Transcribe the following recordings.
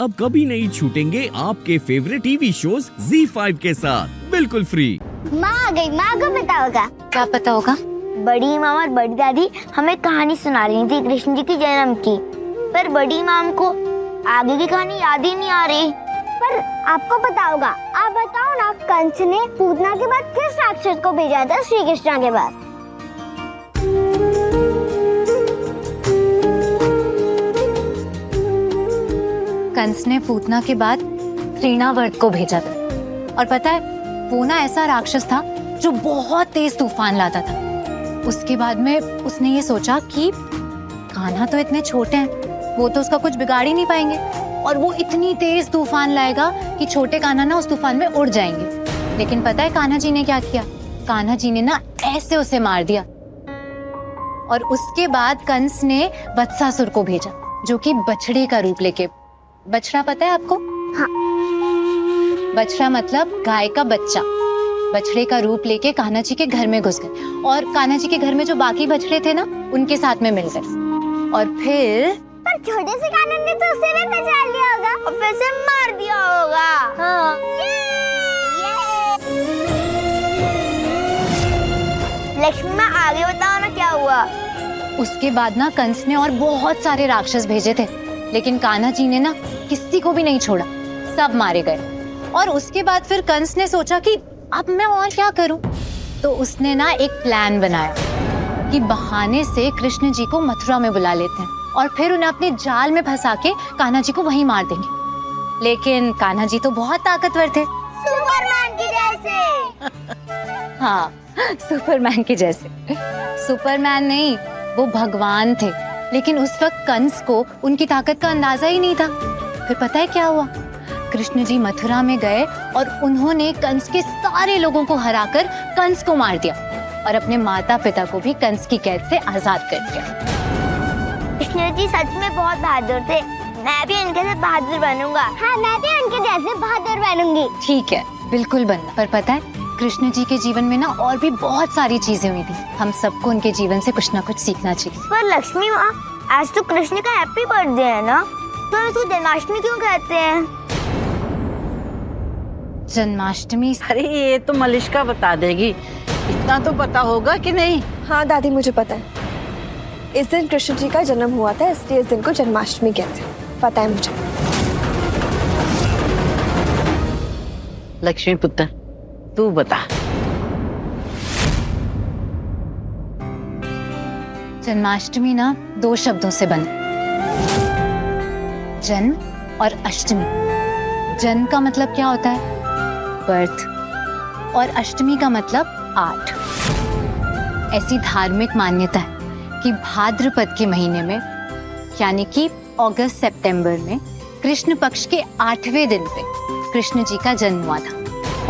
अब कभी नहीं छूटेंगे आपके फेवरेट टीवी शोज ZEE5 के साथ बिल्कुल फ्री। माँ आ गई, माँ को पता होगा। क्या पता होगा? बड़ी इमाम और बड़ी दादी हमें कहानी सुना रही थी कृष्ण जी की जन्म की, पर बड़ी इमाम को आगे की कहानी याद ही नहीं आ रही। पर आपको पता होगा, आप बताओ ना, कंस ने पूतना के बाद किस राक्षस को भेजा था श्री कृष्ण के पास? कंस ने पूतना के बाद तृणावर्त को भेजा था। और पता है, वो ना ऐसा राक्षस था जो बहुत तेज तूफान लाता था। उसके बाद में उसने ये सोचा कि कान्हा तो इतने छोटे हैं, वो तो उसका कुछ बिगाड़ ही नहीं पाएंगे, और वो इतनी तेज तूफान लाएगा कि छोटे कान्हा ना उस तूफान में उड़ जाएंगे। लेकिन पता है कान्हा जी ने क्या किया? कान्हा जी ने ना ऐसे उसे मार दिया। और उसके बाद कंस ने वत्सासुर को भेजा, जो कि बछड़े का रूप लेके। बछड़ा पता है आपको? हाँ। बछड़ा मतलब गाय का बच्चा। बछड़े का रूप लेके कान्हा जी के घर में घुस गए, और कान्हा जी के घर में जो बाकी बछड़े थे ना, उनके साथ में मिल गए। और फिर पर छोटे से कान्हा ने तो उसे भी बचा लिया होगा और फिर से मार दिया होगा। हाँ। लक्ष्मी माँ, आगे बताओ ना क्या हुआ? उसके बाद ना कंस ने और बहुत सारे राक्षस भेजे थे, लेकिन कान्हा जी ने ना किसी को भी नहीं छोड़ा, सब मारे गए। और उसके बाद फिर कंस ने सोचा कि अब मैं और क्या करूं? तो उसने ना एक प्लान बनाया कि बहाने से कृष्ण जी को मथुरा में बुला लेते हैं और फिर उन्हें अपने जाल में फंसा के कान्हा जी को वहीं मार देंगे। लेकिन कान्हा जी तो बहुत ताकतवर थे, सुपरमैन की जैसे। हाँ, सुपरमैन के जैसे। सुपरमैन नहीं, वो भगवान थे। लेकिन उस वक्त कंस को उनकी ताकत का अंदाजा ही नहीं था। फिर पता है क्या हुआ? कृष्ण जी मथुरा में गए और उन्होंने कंस के सारे लोगों को हराकर कंस को मार दिया, और अपने माता पिता को भी कंस की कैद से आजाद कर दिया। कृष्ण जी सच में बहुत बहादुर थे। मैं भी उनके जैसे बहादुर बनूंगा। हाँ, मैं भी उनके जैसे बहादुर बनूंगी। ठीक है, बिल्कुल बनना। पर पता है, कृष्ण जी के जीवन में ना और भी बहुत सारी चीजें हुई थी। हम सबको उनके जीवन से कुछ ना कुछ सीखना चाहिए। पर लक्ष्मी माँ, आज तो कृष्ण का हैप्पी बर्थडे है ना, तो इसको जन्माष्टमी क्यों कहते हैं? जन्माष्टमी। अरे ये तो मलिष्का बता देगी, इतना तो पता होगा कि नहीं? हाँ दादी, मुझे पता है। इस दिन कृष्ण जी का जन्म हुआ था, इसलिए इस दिन को जन्माष्टमी कहते हैं। पता है मुझे। लक्ष्मी पुत्र, तू बता। जन्माष्टमी ना दो शब्दों से बने, जन्म और अष्टमी। जन्म का मतलब क्या होता है? बर्थ। और अष्टमी का मतलब 8। ऐसी धार्मिक मान्यता है कि भाद्रपद के महीने में, यानी कि अगस्त सितंबर में, कृष्ण पक्ष के 8वें दिन पे कृष्ण जी का जन्म हुआ था।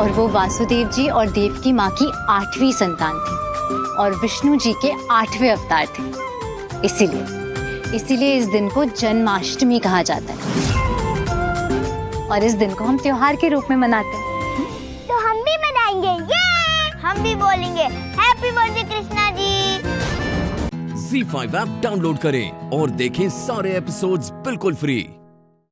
और वो वासुदेव जी और देवकी माँ की 8वीं संतान थी, और विष्णु जी के 8वें अवतार थे। इसीलिए इस दिन को जन्माष्टमी कहा जाता है, और इस दिन को हम त्योहार के रूप में मनाते हैं। तो हम भी मनाएंगे, ये हम भी बोलेंगे happy birthday Krishna ji. ZEE5 app download करें और देखें सारे एपिसोड्स बिल्कुल फ्री।